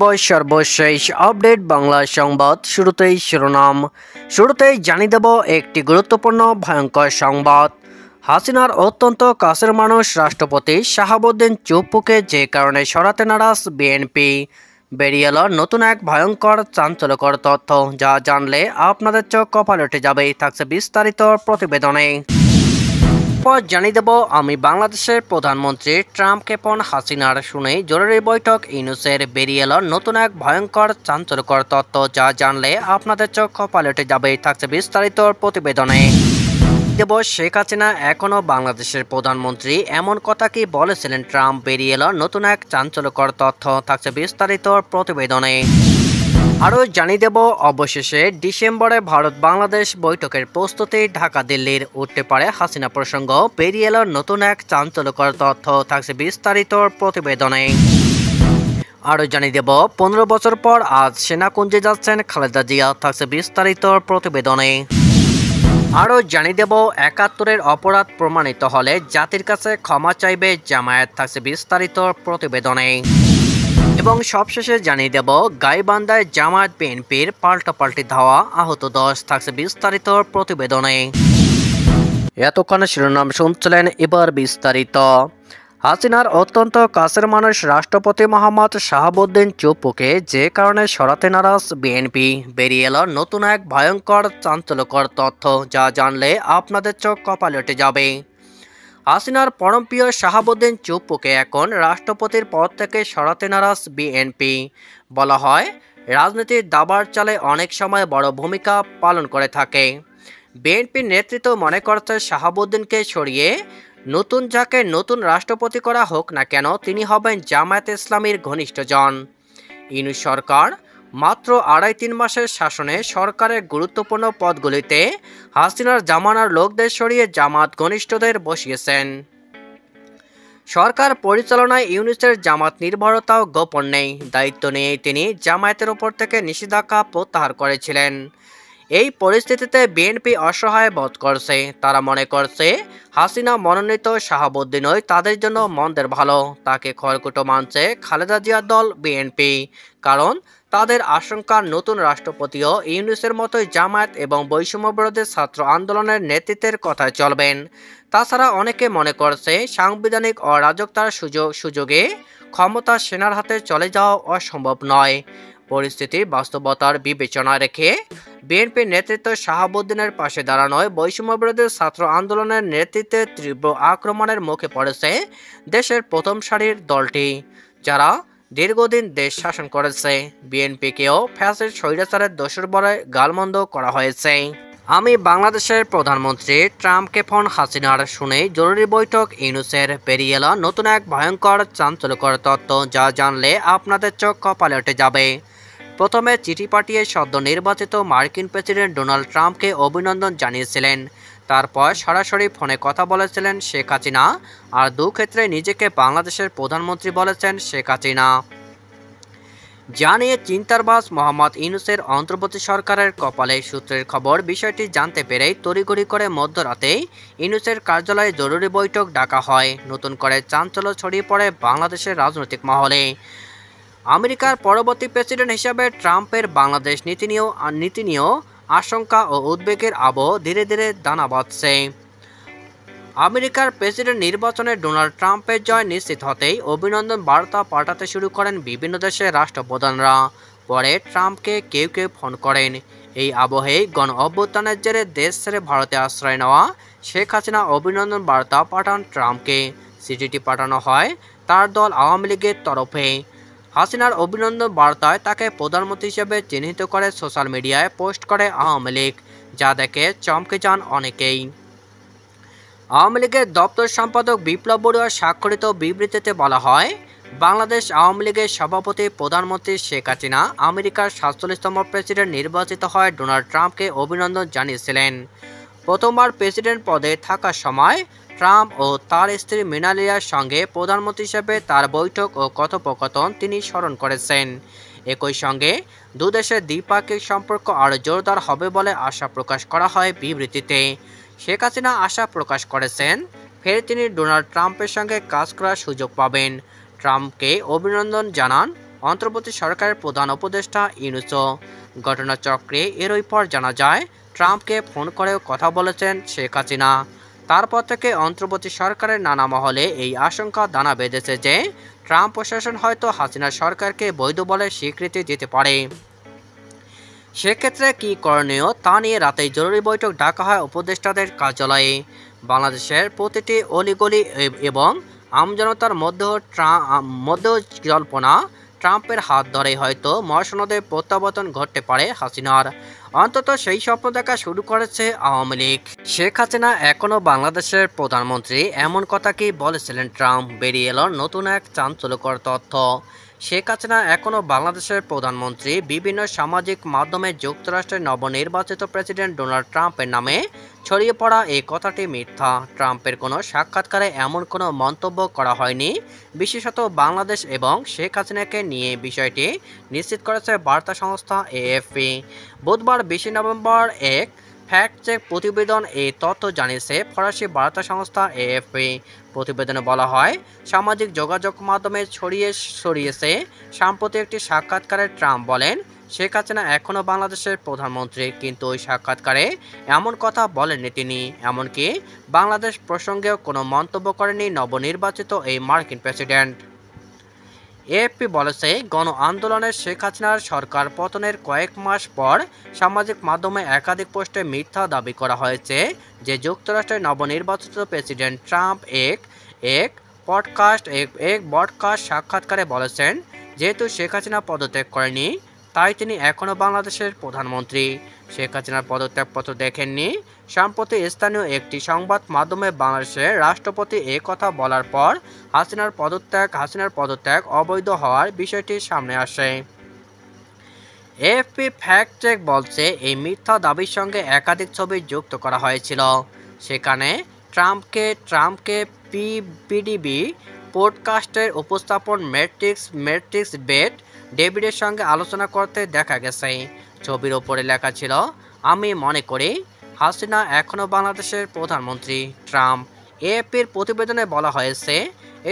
সর্বশেষ আপডেট বাংলা সংবাদ। শুরুতেই শিরোনাম। শুরুতেই জানিয়ে দেব একটি গুরুত্বপূর্ণ ভয়ঙ্কর সংবাদ। হাসিনার অত্যন্ত কাছের মানুষ রাষ্ট্রপতি শাহাবুদ্দিন চুপ্পুকে যে কারণে সরাতে নারাজ বিএনপি। বেরিয়ে এল নতুন এক ভয়ঙ্কর চাঞ্চল্যকর তথ্য, যা জানলে আপনাদের চোখ কপালে উঠে যাবে। থাকছে বিস্তারিত প্রতিবেদনে। জানিয়ে দেব আমি বাংলাদেশের প্রধানমন্ত্রী ট্রাম্পকে ফোন হাসিনার শুনে জরুরি বৈঠক ইউনূসের। বেরিয়ে এল নতুন এক ভয়ঙ্কর চাঞ্চল্যকর তথ্য, যা জানলে আপনাদের চোখ কপালে উঠে যাবে। থাকছে বিস্তারিত প্রতিবেদনে। দেব শেখ হাসিনা এখনও বাংলাদেশের প্রধানমন্ত্রী, এমন কথা কি বলেছিলেন ট্রাম্প? বেরিয়ে এল নতুন এক চাঞ্চল্যকর তথ্য। থাকছে বিস্তারিত প্রতিবেদনে। আরও জানিয়ে দেব অবশেষে ডিসেম্বরে ভারত বাংলাদেশ বৈঠকের প্রস্তুতি। ঢাকা দিল্লির উঠতে পারে হাসিনা প্রসঙ্গ। বেরিয়ে এল নতুন এক চাঞ্চল্যকর তথ্য। থাকছে বিস্তারিত প্রতিবেদনে। আরও জানিয়ে দেব 15 বছর পর আজ সেনাকুঞ্জে যাচ্ছেন খালেদা জিয়া। থাকছে বিস্তারিত প্রতিবেদনে। আরও জানিয়ে দেব 71-এর অপরাধ প্রমাণিত হলে জাতির কাছে ক্ষমা চাইবে জামায়াত। থাকছে বিস্তারিত প্রতিবেদনে। এবং সবশেষে জানিয়ে দেব গাইবান্ধায় জামায়াত বিএনপির পাল্টাপাল্টি ধাওয়া, আহত 10। থাকছে বিস্তারিত প্রতিবেদনে। এতক্ষণে শিরোনাম শুনছিলেন, এবার বিস্তারিত। হাসিনার অত্যন্ত কাছের মানুষ রাষ্ট্রপতি মোহাম্মদ শাহাবুদ্দিন চুপ্পুকে যে কারণে সরাতে নারাজ বিএনপি। বেরিয়ে এল নতুন এক ভয়ঙ্কর চাঞ্চল্যকর তথ্য, যা জানলে আপনাদের চোখ কপালে উঠে যাবে। হাসিনার পরমপ্রিয় শাহাবুদ্দিন চুপ্পুকে এখন রাষ্ট্রপতির পদ থেকে সরাতে নারাজ বিএনপি। বলা হয়, রাজনীতির দাবার চালে অনেক সময় বড় ভূমিকা পালন করে থাকে। বিএনপির নেতৃত্ব মনে করছে শাহাবুদ্দিনকে সরিয়ে যাকে নতুন রাষ্ট্রপতি করা হোক না কেন, তিনি হবেন জামায়াতে ইসলামীর ঘনিষ্ঠজন। ইউনূস সরকার মাত্র 2.5-3 মাসের শাসনে সরকারের গুরুত্বপূর্ণ পদগুলিতে হাসিনার জামানার লোকদের সরিয়ে জামাত ঘনিষ্ঠদের বসিয়েছেন। সরকার পরিচালনায় ইউনূসের জামাত নির্ভরতাও গোপন নেই। দায়িত্ব নিয়ে তিনি জামায়াতের ওপর থেকে নিষেধাজ্ঞা প্রত্যাহার করেছিলেন। এই পরিস্থিতিতে বিএনপি অসহায় বোধ করছে। তারা মনে করছে হাসিনা মনোনীত শাহাবুদ্দিনই তাদের জন্য মন্দের ভালো। তাকে খড়কুটো মানছে খালেদা জিয়ার দল বিএনপি, কারণ তাদের আশঙ্কা নতুন রাষ্ট্রপতিও ইউনূসের মতোই জামায়াত এবং বৈষম্যবিরোধী ছাত্র আন্দোলনের নেতৃত্বের কথায় চলবেন। তাছাড়া অনেকে মনে করছে সাংবিধানিক অরাজকতার সুযোগে ক্ষমতা সেনার হাতে চলে যাওয়া অসম্ভব নয়। পরিস্থিতির বাস্তবতার বিবেচনা রেখে বিএনপির নেতৃত্ব শাহাবুদ্দিনের পাশে দাঁড়ানোয় বৈষম্যবিরোধী ছাত্র আন্দোলনের নেতৃত্বে তীব্র আক্রমণের মুখে পড়েছে দেশের প্রথম সারির দলটি, যারা দীর্ঘদিন দেশ শাসন করেছে। বিএনপিকেও ফ্যাসিস্ট স্বৈরাচারের দোষর বলে গালমন্দ করা হয়েছে। আমি বাংলাদেশের প্রধানমন্ত্রী ট্রাম্পকে ফোন হাসিনার শুনে জরুরি বৈঠক ইউনূসের। বেরিয়ে এল নতুন এক ভয়ঙ্কর চাঞ্চল্যকর তথ্য, যা জানলে আপনাদের চোখ কপালে উঠে যাবে। প্রথমে চিঠি পাঠিয়ে সদ্য নির্বাচিত মার্কিন প্রেসিডেন্ট ডোনাল্ড ট্রাম্পকে অভিনন্দন জানিয়েছিলেন। তারপর সরাসরি ফোনে কথা বলেছিলেন শেখ হাসিনা। আর দুক্ষেত্রে নিজেকে বাংলাদেশের প্রধানমন্ত্রী বলেছেন শেখ হাসিনা। যা নিয়ে চিন্তার বাস মোহাম্মদ ইউনূসের অন্তর্বর্তী সরকারের কপালে। সূত্রের খবর, বিষয়টি জানতে পেরেই তড়িঘড়ি করে মধ্যরাতে ইউনূসের কার্যালয়ে জরুরি বৈঠক ডাকা হয়। নতুন করে চাঞ্চল্য ছড়িয়ে পড়ে বাংলাদেশের রাজনৈতিক মহলে। আমেরিকার পরবর্তী প্রেসিডেন্ট হিসাবে ট্রাম্পের বাংলাদেশ নীতি নিয়েও আশঙ্কা ও উদ্বেগের আবহ ধীরে ধীরে দানা বাঁধছে। আমেরিকার প্রেসিডেন্ট নির্বাচনে ডোনাল্ড ট্রাম্পের জয় নিশ্চিত হতেই অভিনন্দন বার্তা পাঠাতে শুরু করেন বিভিন্ন দেশের রাষ্ট্রপ্রধানরা। পরে ট্রাম্পকে কেউ কেউ ফোন করেন। এই আবহেই গণ অভ্যুত্থানের জেরে দেশ ছেড়ে ভারতে আশ্রয় নেওয়া শেখ হাসিনা অভিনন্দন বার্তা পাঠান ট্রাম্পকে। চিঠিটি পাঠানো হয় তার দল আওয়ামী লীগের তরফে। হাসিনার অভিনন্দন বার্তায় তাকে প্রধানমন্ত্রী হিসেবে চিহ্নিত করে সোশ্যাল মিডিয়ায় পোস্ট করে আওয়ামী লীগ, যা দেখে চমকে যান অনেকেই। আওয়ামী লীগের দপ্তর সম্পাদক বিপ্লব বড়ুয়া স্বাক্ষরিত বিবৃতিতে বলা হয়, বাংলাদেশ আওয়ামী লীগের সভাপতি প্রধানমন্ত্রী শেখ হাসিনা আমেরিকার 47তম প্রেসিডেন্ট নির্বাচিত হয় ডোনাল্ড ট্রাম্পকে অভিনন্দন জানিয়েছিলেন। প্রথমবার প্রেসিডেন্ট পদে থাকার সময় ট্রাম্প ও তার স্ত্রী মেলানিয়ার সঙ্গে প্রধানমন্ত্রী হিসেবে তার বৈঠক ও কথোপকথন তিনি স্মরণ করেছেন। একই সঙ্গে দুদেশের দ্বিপাক্ষিক সম্পর্ক আরও জোরদার হবে বলে আশা প্রকাশ করা হয় বিবৃতিতে। শেখ হাসিনা আশা প্রকাশ করেছেন, ফের তিনি ডোনাল্ড ট্রাম্পের সঙ্গে কাজ করার সুযোগ পাবেন। ট্রাম্পকে অভিনন্দন জানান অন্তর্বর্তী সরকারের প্রধান উপদেষ্টা ইউনূসও। ঘটনাচক্রে এরই পর জানা যায় ট্রাম্পকে ফোন করেও কথা বলেছেন শেখ হাসিনা। তারপর থেকে অন্তর্বর্তী সরকারের নানা মহলে এই আশঙ্কা দানা বেঁধেছে যে ট্রাম্প প্রশাসন হয়তো হাসিনা সরকারকে বৈধ বলে স্বীকৃতি দিতে পারে। সেক্ষেত্রে কী করণীয় তা নিয়ে রাতেই জরুরি বৈঠক ডাকা হয় উপদেষ্টাদের কার্যালয়ে। বাংলাদেশের প্রতিটি অলিগলি এবং আমজনতার মধ্যেও জল্পনা ট্রাম্পের হাত ধরেই হয়তো মহাসনদে প্রত্যাবর্তন ঘটতে পারে হাসিনার। অন্তত সেই স্বপ্ন দেখা শুরু করেছে আওয়ামী লীগ। শেখ হাসিনা এখনও বাংলাদেশের প্রধানমন্ত্রী এমন কথা কি বলেছিলেন ট্রাম্প? বেরিয়ে এলো নতুন এক চাঞ্চল্যকর তথ্য। শেখ হাসিনা এখনও বাংলাদেশের প্রধানমন্ত্রী। বিভিন্ন সামাজিক মাধ্যমে যুক্তরাষ্ট্রের নবনির্বাচিত প্রেসিডেন্ট ডোনাল্ড ট্রাম্পের নামে ছড়িয়ে পড়া এই কথাটি মিথ্যা। ট্রাম্পের কোনো সাক্ষাৎকারে এমন কোনো মন্তব্য করা হয়নি। বিশেষত বাংলাদেশ এবং শেখ হাসিনাকে নিয়ে বিষয়টি নিশ্চিত করেছে বার্তা সংস্থা এএফপি। বুধবার 20 নভেম্বর এক ফ্যাক্ট চেক প্রতিবেদন এই তথ্য জানিয়েছে ফরাসি বার্তা সংস্থা এএফপি। প্রতিবেদনে বলা হয়, সামাজিক যোগাযোগ মাধ্যমে ছড়িয়েছে সাম্প্রতিক একটি সাক্ষাৎকারে ট্রাম্প বলেন শেখ হাসিনা এখনও বাংলাদেশের প্রধানমন্ত্রী, কিন্তু ওই সাক্ষাৎকারে এমন কথা বলেননি তিনি। এমনকি বাংলাদেশ প্রসঙ্গেও কোনো মন্তব্য করেননি নবনির্বাচিত এই মার্কিন প্রেসিডেন্ট। এএফপি বলেছে, গণ আন্দোলনের শেখ হাসিনার সরকার পতনের কয়েক মাস পর সামাজিক মাধ্যমে একাধিক পোস্টে মিথ্যা দাবি করা হয়েছে যে যুক্তরাষ্ট্রের নবনির্বাচিত প্রেসিডেন্ট ট্রাম্প এক ব্রডকাস্ট সাক্ষাৎকারে বলেছেন যেহেতু শেখ হাসিনা পদত্যাগ করেনি তাই তিনি এখনও বাংলাদেশের প্রধানমন্ত্রী। শেখ হাসিনার পদত্যাগপত্র দেখেননি। সম্প্রতি স্থানীয় একটি সংবাদ মাধ্যমে বাংলাদেশের রাষ্ট্রপতি এ কথা বলার পর হাসিনার পদত্যাগ অবৈধ হওয়ার বিষয়টি সামনে আসে। এএফপি ফ্যাক্ট চেক বলছে এই মিথ্যা দাবির সঙ্গে একাধিক ছবি যুক্ত করা হয়েছিল। সেখানে ট্রাম্পকে পিডিবি পডকাস্টের উপস্থাপন ম্যাট্রিক্স বেট ডেভিডের সঙ্গে আলোচনা করতে দেখা গেছে। ছবির ওপরে লেখা ছিল, আমি মনে করি হাসিনা এখনও বাংলাদেশের প্রধানমন্ত্রী ট্রাম্প। এএফপির প্রতিবেদনে বলা হয়েছে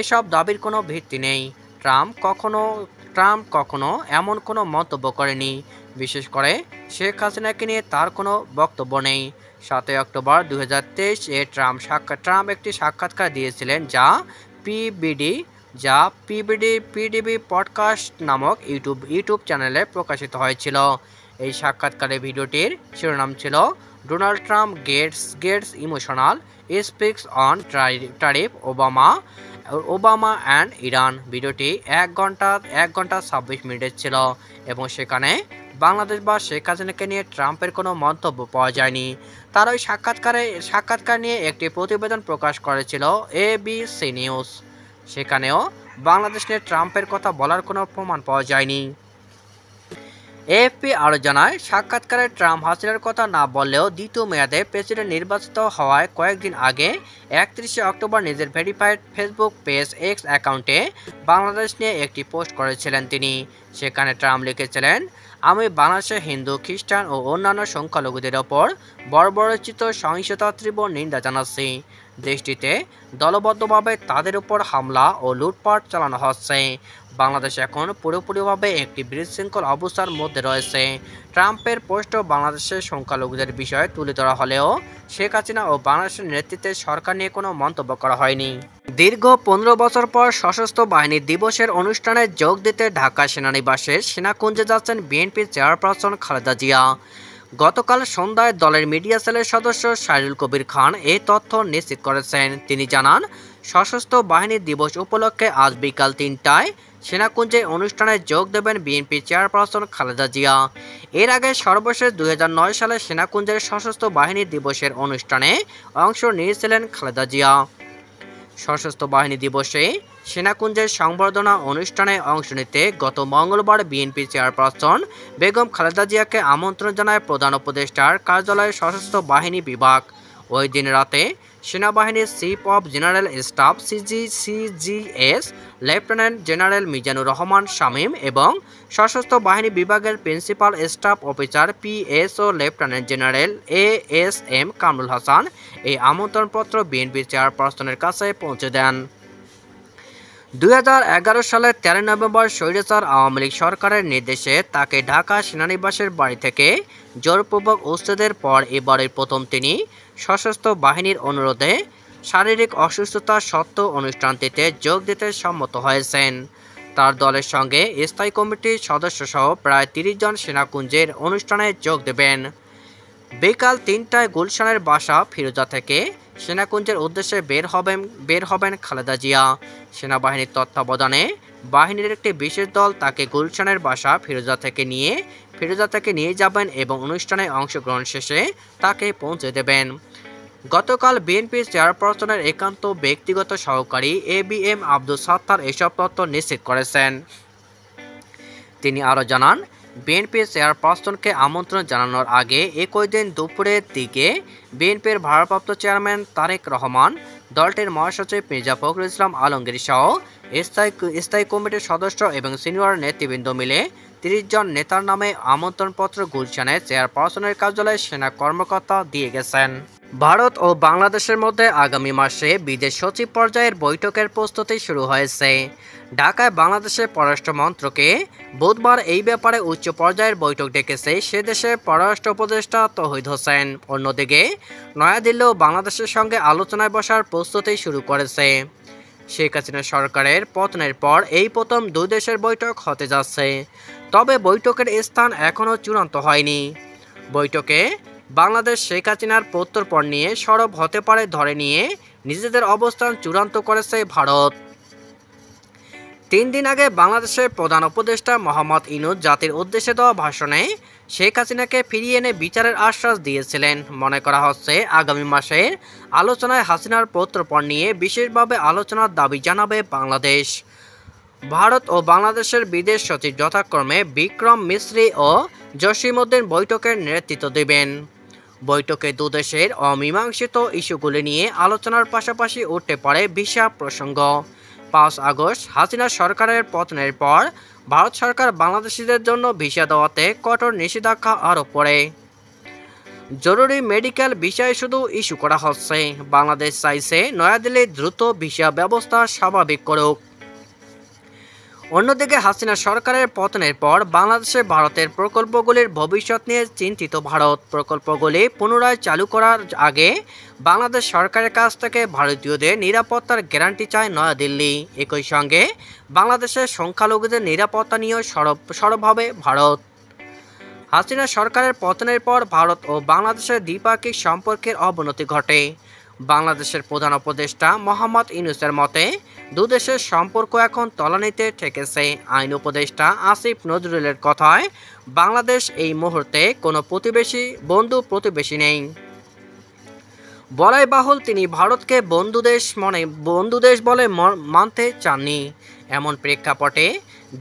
এসব দাবির কোনো ভিত্তি নেই। ট্রাম্প কখনো এমন কোনো মন্তব্য করেনি। বিশেষ করে শেখ হাসিনাকে নিয়ে তার কোনো বক্তব্য নেই। 7 অক্টোবর 2023 এ ট্রাম্প একটি সাক্ষাৎকার দিয়েছিলেন যা পিডিবি পডকাস্ট নামক ইউটিউব চ্যানেলে প্রকাশিত হয়েছিল। এই সাক্ষাৎকারের ভিডিওটির শিরোনাম ছিল Donald Trump gets emotional speaks on tariff Obama and Iran. ভিডিওটি 1 ঘন্টা 26 মিনিটের ছিল এবং সেখানে বাংলাদেশ বা শেখ হাসিনাকে নিয়ে ট্রাম্পের কোনো মন্তব্য পাওয়া যায়নি। তার ওই সাক্ষাৎকার নিয়ে একটি প্রতিবেদন প্রকাশ করেছিল এবিসি নিউজ। সেখানেও বাংলাদেশ নিয়ে ট্রাম্পের কথা বলার কোনো প্রমাণ পাওয়া যায়নি। এএফপি আরও জানায়, সাক্ষাৎকারে ট্রাম্প হাসিনার কথা না বললেও দ্বিতীয় মেয়াদে প্রেসিডেন্ট নির্বাচিত হওয়ার কয়েকদিন আগে 31 অক্টোবর নিজের ভেরিফাইড ফেসবুক পেজ এক্স অ্যাকাউন্টে বাংলাদেশ নিয়ে একটি পোস্ট করেছিলেন তিনি। সেখানে ট্রাম্প লিখেছিলেন, আমি বাংলাদেশের হিন্দু, খ্রিস্টান ও অন্যান্য সংখ্যালঘুদের ওপর বর্বরোচিত সহিংসতার তীব্র নিন্দা জানাচ্ছি। দেশটিতে দলবদ্ধভাবে তাদের উপর হামলা ও লুটপাট চালানো হচ্ছে। বাংলাদেশ এখন পুরোপুরিভাবে একটি বিশৃঙ্খল অবস্থার মধ্যে রয়েছে। ট্রাম্পের পোস্ট বাংলাদেশের সংখ্যালঘুদের বিষয়ে তুলে ধরা হলেও শেখ হাসিনা ও বাংলাদেশের নেতৃত্বে সরকার নিয়ে কোনো মন্তব্য করা হয়নি। দীর্ঘ 15 বছর পর সশস্ত্র বাহিনী দিবসের অনুষ্ঠানে যোগ দিতে ঢাকা সেনানিবাসের সেনাকুঞ্জে যাচ্ছেন বিএনপির চেয়ারপারসন খালেদা জিয়া। গতকাল সন্ধ্যায় দলের মিডিয়া সেলের সদস্য সাইদুল কবির খান এই তথ্য নিশ্চিত করেছেন। তিনি জানান, সশস্ত্র বাহিনী দিবস উপলক্ষে আজ বিকাল 3টায় সেনাকুঞ্জে অনুষ্ঠানে যোগ দেবেন বিএনপি চেয়ারপারসন খালেদা জিয়া। এর আগে সর্বশেষ 2009 সালে সেনাকুঞ্জের সশস্ত্র বাহিনী দিবসের অনুষ্ঠানে অংশ নিয়েছিলেন খালেদা জিয়া। সশস্ত্র বাহিনী দিবসে সেনাকুঞ্জের সংবর্ধনা অনুষ্ঠানে অংশ নিতে গত মঙ্গলবার বিএনপি চেয়ারপারসন বেগম খালেদা জিয়াকে আমন্ত্রণ জানায় প্রধান উপদেষ্টার কার্যালয়ের সশস্ত্র বাহিনী বিভাগ। ওই দিন রাতে সেনাবাহিনীর chief of general staff CGS lieutenant general Mizanur Rahman Shamim এবং সশস্ত্র বাহিনী বিভাগের principal staff officer PSO lieutenant general ASM Kamrul Hasan এই আমন্ত্রণপত্র বিএনপি চেয়ারপারসনের কাছে পৌঁছে দেন। 2011 সালের 13 নভেম্বর স্বৈরাচার আওয়ামী লীগ সরকারের নির্দেশে তাকে ঢাকা সেনানিবাসের বাড়ি থেকে জোরপূর্বক উচ্ছেদের পর এবারের প্রথম তিনি সশস্ত্র বাহিনীর অনুরোধে শারীরিক অসুস্থতা সত্ত্বেও অনুষ্ঠানটিতে যোগ দিতে সম্মত হয়েছেন। তার দলের সঙ্গে স্থায়ী কমিটির সদস্যসহ প্রায় 30 জন সেনাকুঞ্জের অনুষ্ঠানে যোগ দেবেন। বিকাল 3টায় গুলশানের বাসা ফিরোজা থেকে সেনাকুঞ্জের উদ্দেশ্যে বের হবেন খালেদা জিয়া। সেনাবাহিনীর তত্ত্বাবধানে বাহিনীর একটি বিশেষ দল তাকে গুলশানের বাসা ফিরোজা থেকে নিয়ে যাবেন এবং অনুষ্ঠানে অংশগ্রহণ শেষে তাকে পৌঁছে দেবেন। গতকাল বিএনপির চেয়ারপারসনের একান্ত ব্যক্তিগত সহকারী ABM আব্দুল সাত্তার এসব তথ্য নিশ্চিত করেছেন। তিনি আরও জানান, বিএনপির চেয়ারপারসনকে আমন্ত্রণ জানানোর আগে একই দিন দুপুরের দিকে বিএনপির ভারপ্রাপ্ত চেয়ারম্যান তারেক রহমান, দলটির মহাসচিব মির্জা ফখরুল ইসলাম আলমগীর সহ স্থায়ী কমিটির সদস্য এবং সিনিয়র নেতৃবৃন্দ মিলে 30 জন নেতার নামে আমন্ত্রণপত্র গুলশানে চেয়ারপারসনের কার্যালয়ে সেনা কর্মকর্তা দিয়ে গেছেন। ভারত ও বাংলাদেশের মধ্যে আগামী মাসে বিদেশ সচিব পর্যায়ের বৈঠকের প্রস্তুতি শুরু হয়েছে। ঢাকায় বাংলাদেশের পররাষ্ট্র মন্ত্রকে বুধবার এই ব্যাপারে উচ্চ পর্যায়ের বৈঠক ডেকেছে সে দেশের পররাষ্ট্র উপদেষ্টা তৌহিদ হোসেন। অন্যদিকে নয়াদিল্লিও বাংলাদেশের সঙ্গে আলোচনায় বসার প্রস্তুতি শুরু করেছে। শেখ হাসিনা সরকারের পতনের পর এই প্রথম দুই দেশের বৈঠক হতে যাচ্ছে, তবে বৈঠকের স্থান এখনও চূড়ান্ত হয়নি। বৈঠকে বাংলাদেশ শেখ হাসিনার প্রত্যর্পণ নিয়ে সরব হতে পারে ধরে নিয়ে নিজেদের অবস্থান চূড়ান্ত করেছে ভারত। 3 দিন আগে বাংলাদেশের প্রধান উপদেষ্টা মোহাম্মদ ইউনূস জাতির উদ্দেশ্যে দেওয়া ভাষণে শেখ হাসিনাকে ফিরিয়ে এনে বিচারের আশ্বাস দিয়েছিলেন। মনে করা হচ্ছে আগামী মাসের আলোচনায় হাসিনার প্রত্যর্পণ নিয়ে বিশেষভাবে আলোচনার দাবি জানাবে বাংলাদেশ। ভারত ও বাংলাদেশের বিদেশ সচিব যথাক্রমে বিক্রম মিশ্রি ও জসিমউদ্দিন বৈঠকের নেতৃত্ব দেবেন। বৈঠকে দুদেশের অমীমাংসিত ইস্যুগুলি নিয়ে আলোচনার পাশাপাশি উঠতে পারে ভিসা প্রসঙ্গ। 5 আগস্ট হাসিনা সরকারের পতনের পর ভারত সরকার বাংলাদেশিদের জন্য ভিসা দেওয়াতে কঠোর নিষেধাজ্ঞা আরোপ করে। জরুরি মেডিকেল ভিসায় শুধু ইস্যু করা হচ্ছে। বাংলাদেশ চাইছে নয়াদিল্লি দ্রুত ভিসা ব্যবস্থা স্বাভাবিক করুক। অন্যদিকে হাসিনা সরকারের পতনের পর বাংলাদেশে ভারতের প্রকল্পগুলির ভবিষ্যৎ নিয়ে চিন্তিত ভারত। প্রকল্পগুলি পুনরায় চালু করার আগে বাংলাদেশ সরকারের কাছ থেকে ভারতীয়দের নিরাপত্তার গ্যারান্টি চায় নয়াদিল্লি। একই সঙ্গে বাংলাদেশের সংখ্যালঘুদের নিরাপত্তা নিয়েও সরব হবে ভারত। হাসিনা সরকারের পতনের পর ভারত ও বাংলাদেশের দ্বিপাক্ষিক সম্পর্কের অবনতি ঘটে। বাংলাদেশের প্রধান উপদেষ্টা মোহাম্মদ ইউনূসের মতে দুদেশের সম্পর্ক এখন তলানিতে ঠেকেছে। আইন উপদেষ্টা আসিফ নজরুলের কথায় বাংলাদেশ এই মুহূর্তে কোনো বন্ধু প্রতিবেশী নেই। বলাই বাহুল তিনি ভারতকে বন্ধু দেশ বলে মানতে চাননি। এমন প্রেক্ষাপটে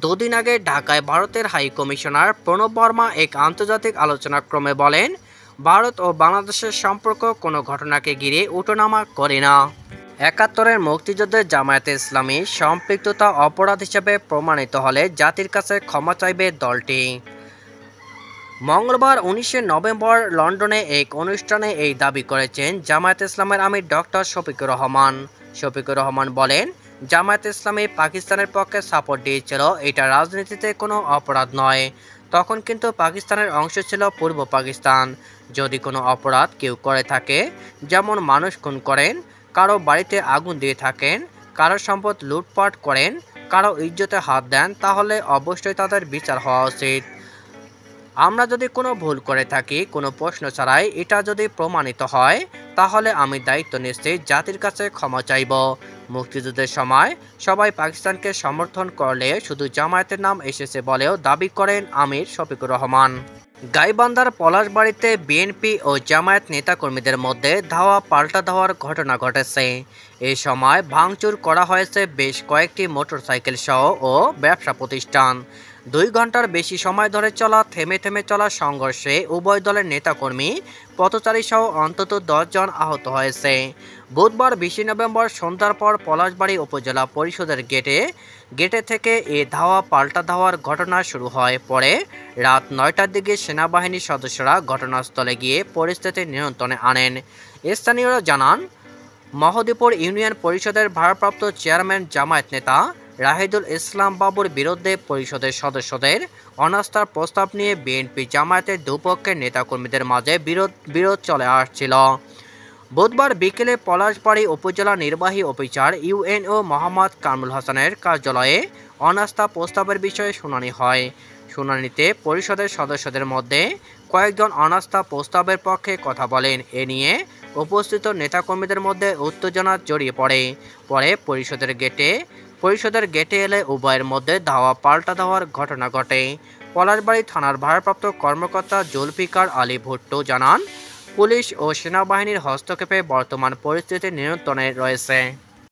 দুদিন আগে ঢাকায় ভারতের হাই কমিশনার প্রণব বর্মা এক আন্তর্জাতিক আলোচনাক্রমে বলেন, ভারত ও বাংলাদেশের সম্পর্ক কোনো ঘটনাকে ঘিরে ওঠানামা করে না। 71-এর মুক্তিযুদ্ধে জামায়াতে ইসলামী সম্পৃক্ততা অপরাধ হিসেবে প্রমাণিত হলে জাতির কাছে ক্ষমা চাইবে দলটি। মঙ্গলবার 19 নভেম্বর লন্ডনে এক অনুষ্ঠানে এই দাবি করেছেন জামায়াতে ইসলামের আমির ডক্টর শফিকুর রহমান। শফিকুর রহমান বলেন, জামায়াতে ইসলামী পাকিস্তানের পক্ষে সাপোর্ট দিয়েছিল, এটা রাজনীতিতে কোনো অপরাধ নয়। তখন কিন্তু পাকিস্তানের অংশ ছিল পূর্ব পাকিস্তান। যদি কোনো অপরাধ কেউ করে থাকে, যেমন মানুষ খুন করেন, কারো বাড়িতে আগুন দিয়ে থাকেন, কারো সম্পদ লুটপাট করেন, কারো ইজ্জতে হাত দেন, তাহলে অবশ্যই তাদের বিচার হওয়া উচিত। আমরা যদি কোনো ভুল করে থাকি, কোনো প্রশ্ন ছাড়াই এটা যদি প্রমাণিত হয়, তাহলে আমি দায়িত্ব নিশ্চিত জাতির কাছে ক্ষমা চাইব। মুক্তিযুদ্ধের সময় সবাই পাকিস্তানকে সমর্থন করলে শুধু জামায়াতের নাম এসেছে বলেও দাবি করেন আমির শফিকুর রহমান। গাইবান্ধার পলাশবাড়ীতে বিএনপি ও জামায়াত নেতাকর্মীদের মধ্যে ধাওয়া পাল্টা ধাওয়ার ঘটনা ঘটেছে। এ সময় ভাঙচুর করা হয়েছে বেশ কয়েকটি মোটরসাইকেল সহ ও ব্যবসা প্রতিষ্ঠান। 2 ঘন্টার বেশি সময় ধরে থেমে চলা সংঘর্ষে উভয় দলের নেতাকর্মী, পথচারী সহ অন্তত 10 জন আহত হয়েছে। বুধবার 20 নভেম্বর সন্ধ্যার পর পলাশবাড়ী উপজেলা পরিষদের গেটে থেকে এ ধাওয়া পাল্টা ধাওয়ার ঘটনা শুরু হয়। পরে রাত 9টার দিকে সেনাবাহিনীর সদস্যরা ঘটনাস্থলে গিয়ে পরিস্থিতি নিয়ন্ত্রণে আনেন। স্থানীয়রা জানান, মহদীপুর ইউনিয়ন পরিষদের ভারপ্রাপ্ত চেয়ারম্যান জামায়াত নেতা রাহিদুল ইসলাম বাবুর বিরুদ্ধে পরিষদের সদস্যদের অনাস্থার প্রস্তাব নিয়ে বিএনপি জামায়াতের দুপক্ষের নেতাকর্মীদের মাঝে বিরোধ চলে আসছিল। বুধবার বিকেলে পলাশবাড়ী উপজেলা নির্বাহী অফিসার ইউএনও মোহাম্মদ কামরুল হাসানের কার্যালয়ে অনাস্থা প্রস্তাবের বিষয়ে শুনানি হয়। শুনানিতে পরিষদের সদস্যদের মধ্যে কয়েকজন অনাস্থা প্রস্তাবের পক্ষে কথা বলেন। এ নিয়ে উপস্থিত নেতাকর্মীদের মধ্যে উত্তেজনা জড়িয়ে পড়ে। পরে পরিষদের গেটে এলে উভয়ের মধ্যে ধাওয়া পাল্টা ধাওয়ার ঘটনা ঘটে। পলাশবাড়ী থানার ভারপ্রাপ্ত কর্মকর্তা জুলফিকার আলী ভুট্টো জানান, পুলিশ ও সেনাবাহিনীর হস্তক্ষেপে বর্তমান পরিস্থিতি নিয়ন্ত্রণে রয়েছে।